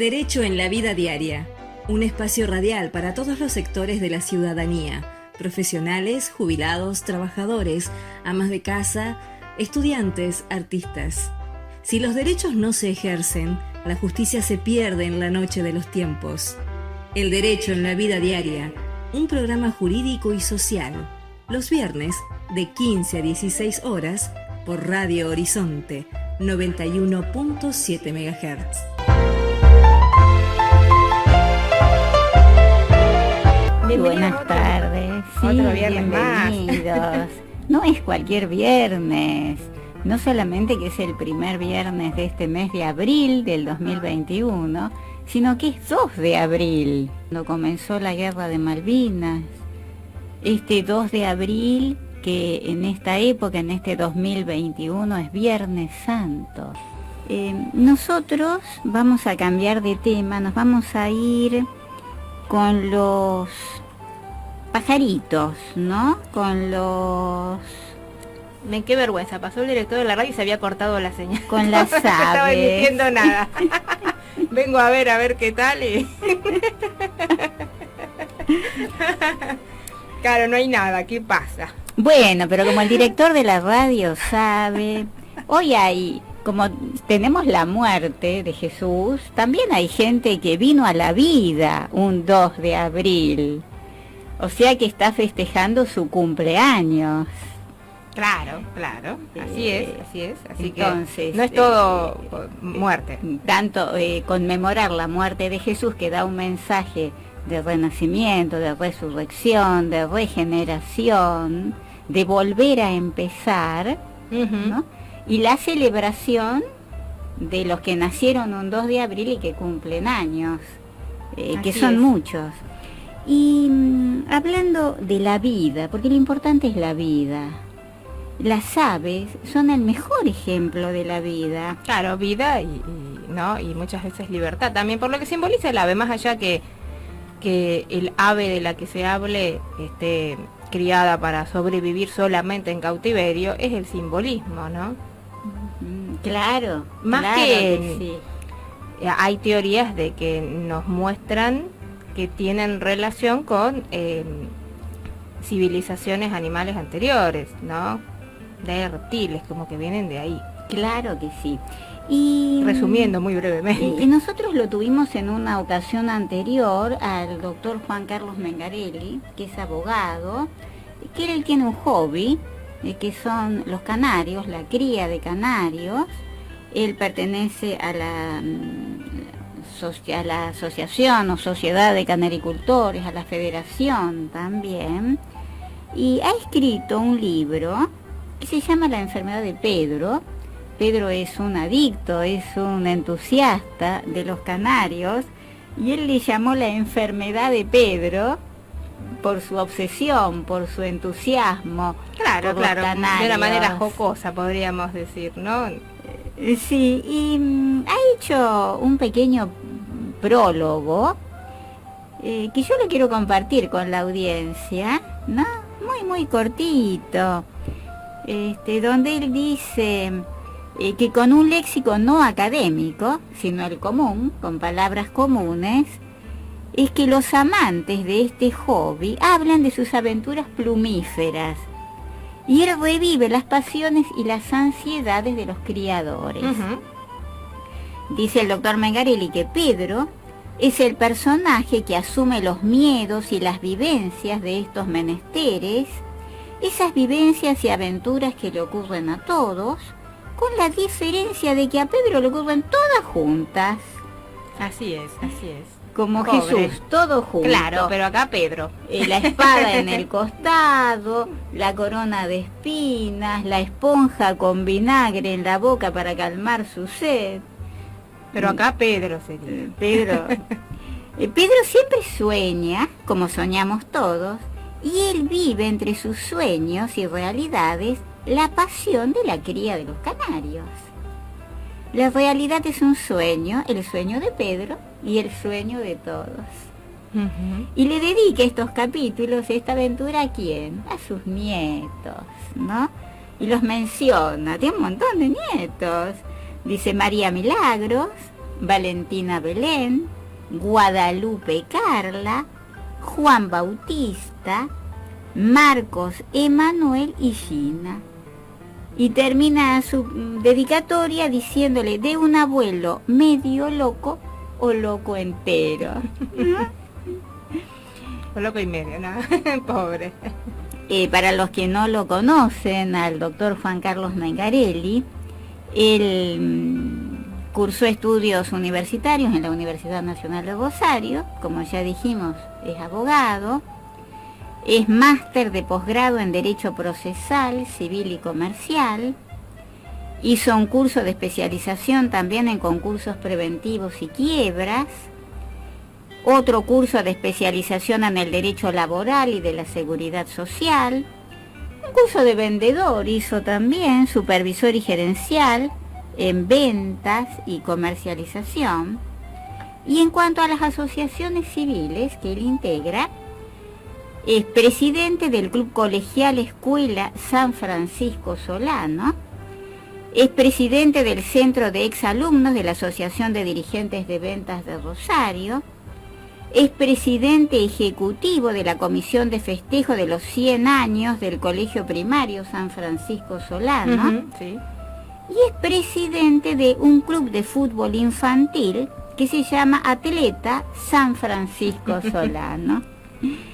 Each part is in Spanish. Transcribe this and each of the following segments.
Derecho en la vida diaria. Un espacio radial para todos los sectores de la ciudadanía. Profesionales, jubilados, trabajadores, amas de casa, estudiantes, artistas. Si los derechos no se ejercen, la justicia se pierde en la noche de los tiempos. El derecho en la vida diaria. Un programa jurídico y social. Los viernes, de 15 a 16 horas, por Radio Horizonte, 91.7 MHz. Muy buenas tardes. Sí, otro viernes bienvenidos. Más. No es cualquier viernes. No solamente que es el primer viernes de este mes de abril del 2021, sino que es 2 de abril, cuando comenzó la Guerra de Malvinas. Este 2 de abril, que en esta época, en este 2021, es Viernes Santo. Nosotros vamos a cambiar de tema, nos vamos a ir con los pajaritos, ¿no? Con los... Qué vergüenza, pasó el director de la radio y se había cortado la señal. Con las aves. No estaba emitiendo nada. Vengo a ver qué tal y... Claro, no hay nada, ¿qué pasa? Bueno, pero como el director de la radio sabe, hoy hay, como tenemos la muerte de Jesús, también hay gente que vino a la vida un 2 de abril. O sea que está festejando su cumpleaños. Claro, así es. Así entonces, que no es todo muerte. Tanto conmemorar la muerte de Jesús, que da un mensaje de renacimiento, de resurrección, de regeneración, de volver a empezar, ¿no? Y la celebración de los que nacieron un 2 de abril y que cumplen años, que son muchos. Y hablando de la vida, porque lo importante es la vida, las aves son el mejor ejemplo de la vida. Claro, vida ¿no? Y muchas veces libertad también, por lo que simboliza el ave, más allá que el ave de la que se hable esté criada para sobrevivir solamente en cautiverio, es el simbolismo, ¿no? Claro, más claro que sí. Hay teorías de que nos muestran que tienen relación con civilizaciones animales anteriores, ¿no? De reptiles, como que vienen de ahí. Claro que sí. Y resumiendo muy brevemente. Y nosotros lo tuvimos en una ocasión anterior al doctor Juan Carlos Mengarelli, que es abogado, que él tiene un hobby, que son los canarios, la cría de canarios. Él pertenece a la asociación o sociedad de canaricultores, a la federación también, y ha escrito un libro que se llama La enfermedad de Pedro. Pedro es un adicto, es un entusiasta de los canarios, y él le llamó La enfermedad de Pedro por su obsesión, por su entusiasmo. Claro, por los canarios. De una manera jocosa podríamos decir, ¿no? Sí, y ha hecho un pequeño prólogo que yo lo quiero compartir con la audiencia, ¿no? Muy cortito, donde él dice que con un léxico no académico, sino el común, con palabras comunes, es que los amantes de este hobby hablan de sus aventuras plumíferas, y él revive las pasiones y las ansiedades de los criadores. Dice el doctor Mengarelli que Pedro es el personaje que asume los miedos y las vivencias de estos menesteres, esas vivencias y aventuras que le ocurren a todos, con la diferencia de que a Pedro le ocurren todas juntas. Así es. Como Pobre Jesús, todo junto. Claro, pero acá Pedro. La espada en el costado, la corona de espinas, la esponja con vinagre en la boca para calmar su sed. Pero acá Pedro sería. Pedro siempre sueña, como soñamos todos, y él vive entre sus sueños y realidades la pasión de la cría de los canarios. La realidad es un sueño, el sueño de Pedro y el sueño de todos. Y le dedica estos capítulos, esta aventura, ¿a quién? A sus nietos, ¿no? Y los menciona, tiene un montón de nietos. Dice María Milagros, Valentina Belén, Guadalupe Carla, Juan Bautista, Marcos Emanuel y Gina. Y termina su dedicatoria diciéndole: de un abuelo medio loco o loco entero. O loco y medio, ¿no? Pobre. Para los que no lo conocen, al doctor Juan Carlos Mengarelli, él cursó estudios universitarios en la Universidad Nacional de Rosario, como ya dijimos, es abogado, es máster de posgrado en Derecho Procesal, Civil y Comercial, hizo un curso de especialización también en concursos preventivos y quiebras, otro curso de especialización en el derecho laboral y de la seguridad social, un curso de vendedor hizo también, supervisor y gerencial en ventas y comercialización. Y en cuanto a las asociaciones civiles que él integra, es presidente del Club Colegial Escuela San Francisco Solano, es presidente del Centro de Exalumnos de la Asociación de Dirigentes de Ventas de Rosario, es presidente ejecutivo de la Comisión de Festejo de los 100 años del Colegio Primario San Francisco Solano, sí. Y es presidente de un club de fútbol infantil que se llama Atleta San Francisco Solano.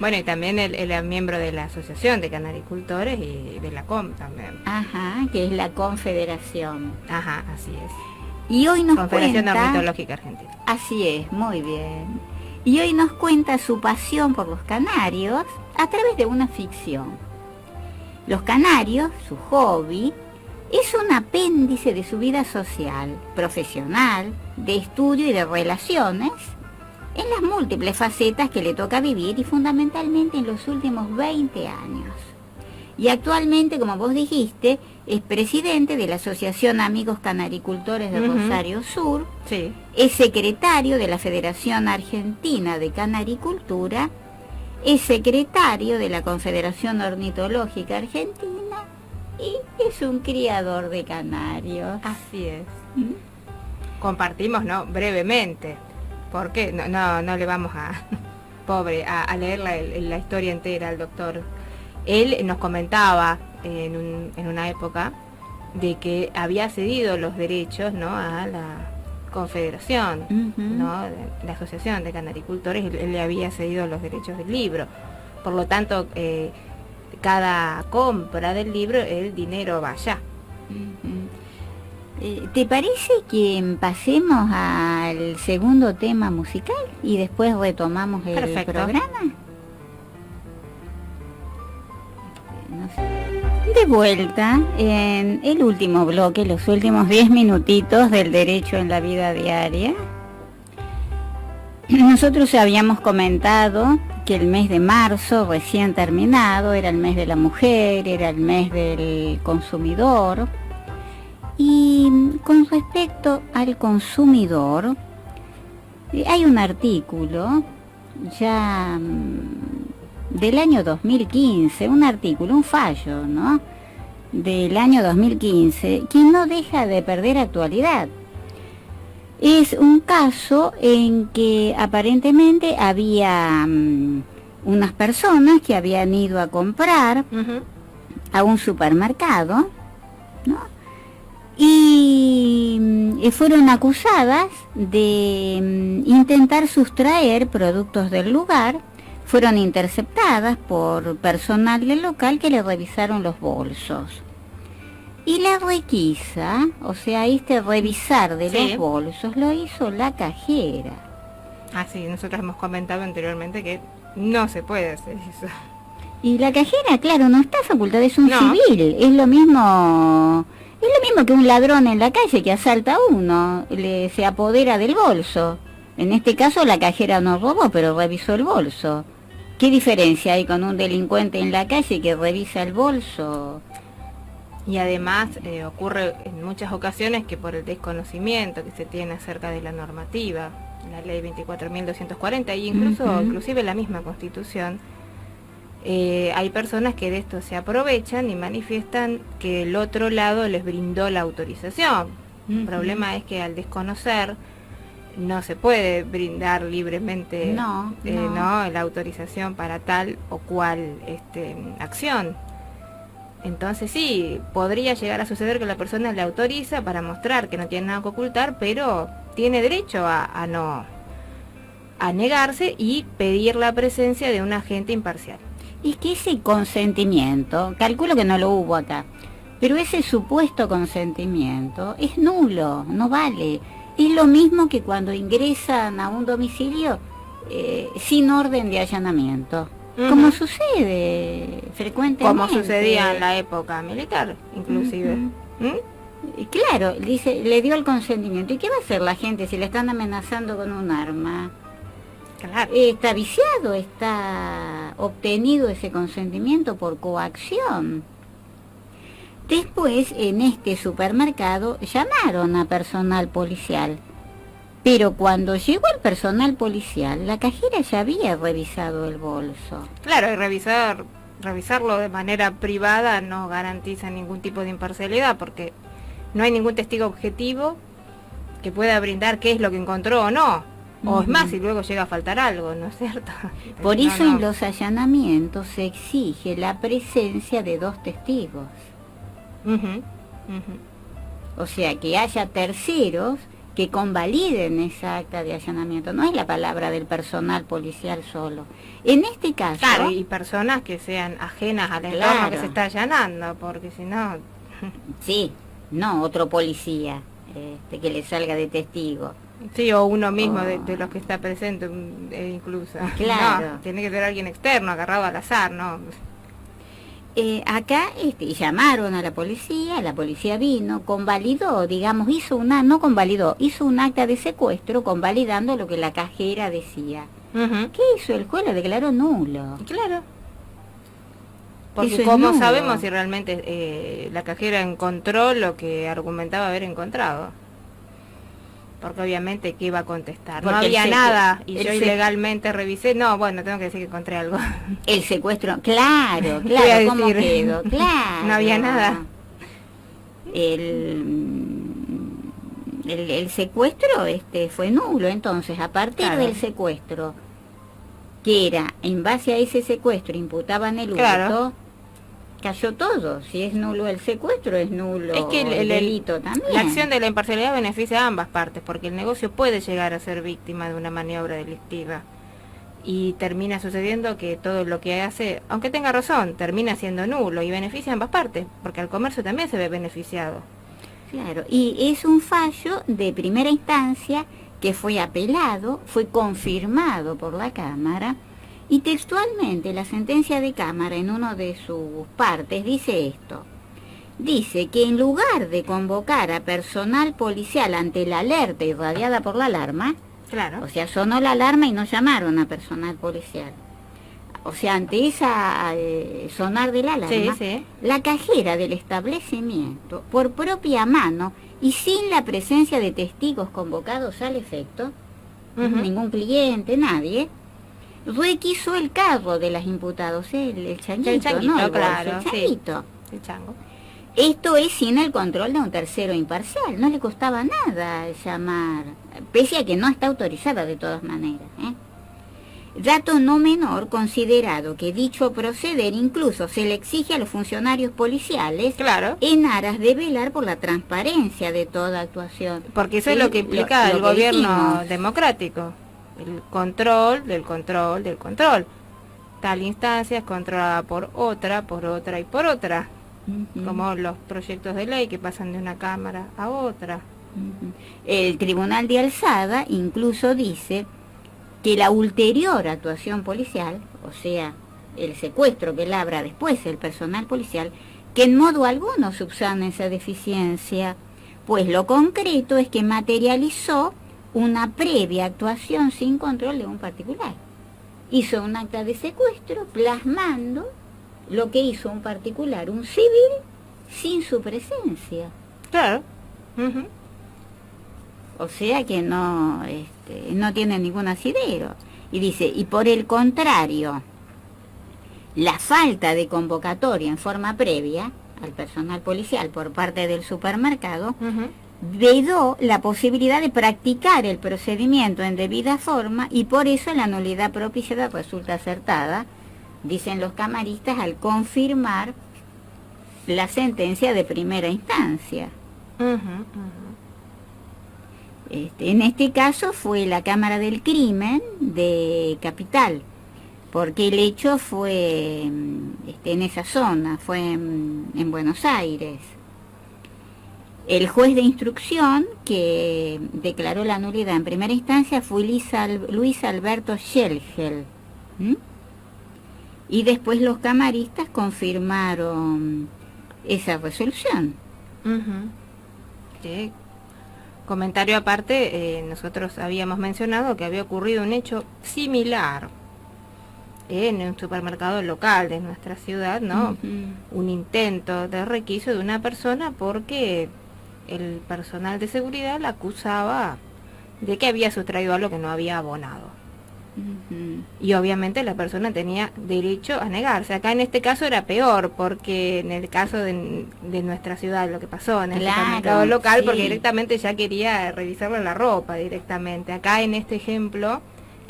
Bueno, y también él es miembro de la Asociación de Canaricultores y de la COM también. Ajá, que es la Confederación. Ajá, así es. Y hoy nos Confederación cuenta... Ornitológica Argentina. Así es, muy bien. Y hoy nos cuenta su pasión por los canarios a través de una ficción. Los canarios, su hobby, es un apéndice de su vida social, profesional, de estudio y de relaciones, en las múltiples facetas que le toca vivir y fundamentalmente en los últimos 20 años. Y actualmente, como vos dijiste, es presidente de la Asociación Amigos Canaricultores de Rosario Sur, sí. Es secretario de la Federación Argentina de Canaricultura, es secretario de la Confederación Ornitológica Argentina y es un criador de canarios. Así es. Compartimos, ¿no? Brevemente, porque no le vamos a, pobre, a leer la historia entera al doctor. Él nos comentaba en una época de que había cedido los derechos, ¿no?, a la Confederación, ¿no?, la Asociación de Canaricultores. Él le había cedido los derechos del libro. Por lo tanto, cada compra del libro, el dinero va allá. ¿Te parece que pasemos al segundo tema musical y después retomamos el programa? De vuelta en el último bloque, los últimos 10 minutitos del derecho en la vida diaria. Nosotros habíamos comentado que el mes de marzo recién terminado era el mes de la mujer, era el mes del consumidor. Y con respecto al consumidor, hay un artículo ya del año 2015, un artículo, un fallo, ¿no?, del año 2015, que no deja de perder actualidad. Es un caso en que aparentemente había unas personas que habían ido a comprar a un supermercado, ¿no?, y fueron acusadas de intentar sustraer productos del lugar. Fueron interceptadas por personal del local que le revisaron los bolsos. Y la requisa, o sea, revisar de los bolsos, lo hizo la cajera. Ah, sí, nosotros hemos comentado anteriormente que no se puede hacer eso. Y la cajera, claro, no está facultada, es un civil, es lo mismo que un ladrón en la calle que asalta a uno, se apodera del bolso. En este caso la cajera no robó, pero revisó el bolso. ¿Qué diferencia hay con un delincuente en la calle que revisa el bolso? Y además ocurre en muchas ocasiones que por el desconocimiento que se tiene acerca de la normativa, la ley 24.240 e inclusive la misma Constitución, hay personas que de esto se aprovechan y manifiestan que el otro lado les brindó la autorización. El problema es que al desconocer no se puede brindar libremente No. ¿no? la autorización para tal o cual acción. Entonces sí, podría llegar a suceder que la persona le autoriza para mostrar que no tiene nada que ocultar, pero tiene derecho a negarse y pedir la presencia de un agente imparcial. Es que ese consentimiento, calculo que no lo hubo acá, pero ese supuesto consentimiento es nulo, no vale. Es lo mismo que cuando ingresan a un domicilio sin orden de allanamiento. Como sucede frecuentemente. Como sucedía en la época militar, inclusive. Claro, dice, le dio el consentimiento. ¿Y qué va a hacer la gente si le están amenazando con un arma? Claro. Está viciado, está obtenido ese consentimiento por coacción. Después, en este supermercado, llamaron a personal policial. Pero cuando llegó el personal policial, la cajera ya había revisado el bolso. Claro, y revisarlo de manera privada no garantiza ningún tipo de imparcialidad, porque no hay ningún testigo objetivo que pueda brindar qué es lo que encontró o no. O es más, si luego llega a faltar algo, ¿no es cierto? Por eso en los allanamientos se exige la presencia de 2 testigos. O sea, que haya terceros que convaliden esa acta de allanamiento. No es la palabra del personal policial solo. En este caso... Claro, y personas que sean ajenas al entorno que se está allanando, porque si no... Sí, no otro policía que le salga de testigo. Sí, o uno mismo de los que está presente, incluso. Claro. No, tiene que ser alguien externo, agarrado al azar, ¿no? Acá llamaron a la policía vino, convalidó, digamos, hizo un acta de secuestro convalidando lo que la cajera decía. ¿Qué hizo el juez? Lo declaró nulo. Claro. Porque Eso es ¿cómo nulo. sabemos si realmente la cajera encontró lo que argumentaba haber encontrado? Porque obviamente, ¿qué iba a contestar? Porque no había nada, y yo ilegalmente revisé. No, bueno, tengo que decir que encontré algo. El secuestro, claro, ¿cómo quedó? Claro. No había nada. El secuestro fue nulo. Entonces, a partir del secuestro, que era en base a ese secuestro imputaban el hurto, cayó todo. Si es nulo el secuestro, es nulo es que el delito también. La acción de la imparcialidad beneficia a ambas partes, porque el negocio puede llegar a ser víctima de una maniobra delictiva. Y termina sucediendo que todo lo que hace, aunque tenga razón, termina siendo nulo y beneficia a ambas partes, porque al comercio también se ve beneficiado. Claro, y es un fallo de primera instancia que fue apelado, fue confirmado por la Cámara, y textualmente la sentencia de Cámara en una de sus partes dice esto. Dice que en lugar de convocar a personal policial ante la alerta irradiada por la alarma, Claro. o sea, sonó la alarma y no llamaron a personal policial. O sea, ante esa sonar de la alarma, la cajera del establecimiento, por propia mano y sin la presencia de testigos convocados al efecto, ningún cliente, nadie, requisó el carro de las imputados, el changuito, ¿no? El claro, changuito. Sí, el chango. Esto es sin el control de un tercero imparcial, no le costaba nada llamar, pese a que no está autorizada de todas maneras. Dato no menor, considerado que dicho proceder incluso se le exige a los funcionarios policiales en aras de velar por la transparencia de toda actuación. Porque eso es lo que implica el gobierno democrático, el control del control del control. Tal instancia es controlada por otra y por otra. Como los proyectos de ley que pasan de una cámara a otra. El Tribunal de Alzada incluso dice que la ulterior actuación policial, o sea, el secuestro que labra después el personal policial, que en modo alguno subsana esa deficiencia, pues lo concreto es que materializó una previa actuación sin control de un particular. Hizo un acta de secuestro plasmando lo que hizo un particular, un civil, sin su presencia. Claro. O sea que no tiene ningún asidero. Y dice, y por el contrario, la falta de convocatoria en forma previa al personal policial por parte del supermercado vedó la posibilidad de practicar el procedimiento en debida forma y por eso la nulidad propiciada resulta acertada, dicen los camaristas, al confirmar la sentencia de primera instancia. En este caso fue la Cámara del Crimen de Capital, porque el hecho fue en esa zona, fue en Buenos Aires. El juez de instrucción que declaró la nulidad en primera instancia fue Luis Alberto Schelgel. Y después los camaristas confirmaron esa resolución. Sí. Comentario aparte, nosotros habíamos mencionado que había ocurrido un hecho similar en un supermercado local de nuestra ciudad, ¿no? Un intento de requiso de una persona porque el personal de seguridad la acusaba de que había sustraído algo que no había abonado. Y obviamente la persona tenía derecho a negarse. Acá en este caso era peor, porque en el caso de nuestra ciudad, lo que pasó en el supermercado local, porque directamente ya quería revisarle la ropa directamente. Acá en este ejemplo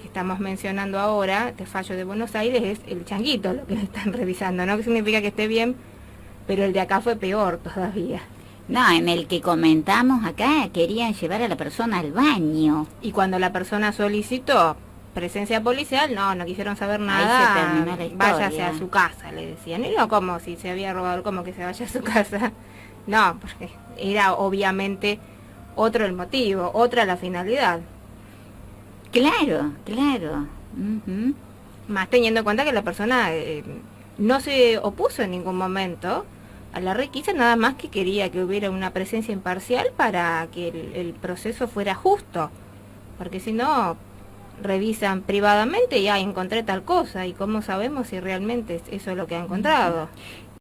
que estamos mencionando ahora, este fallo de Buenos Aires, es el changuito lo que le están revisando, ¿no? Que significa que esté bien, pero el de acá fue peor todavía. No, en el que comentamos acá querían llevar a la persona al baño. Y cuando la persona solicitó presencia policial, no quisieron saber nada. Ahí se terminó la historia. Váyase a su casa, le decían. Y no como si se había robado, como que se vaya a su casa. No, porque era obviamente otro el motivo, otra la finalidad. Claro. Más teniendo en cuenta que la persona no se opuso en ningún momento a la requisa, nada más que quería que hubiera una presencia imparcial para que el proceso fuera justo. Porque si no, revisan privadamente y encontré tal cosa, y cómo sabemos si realmente eso es lo que ha encontrado.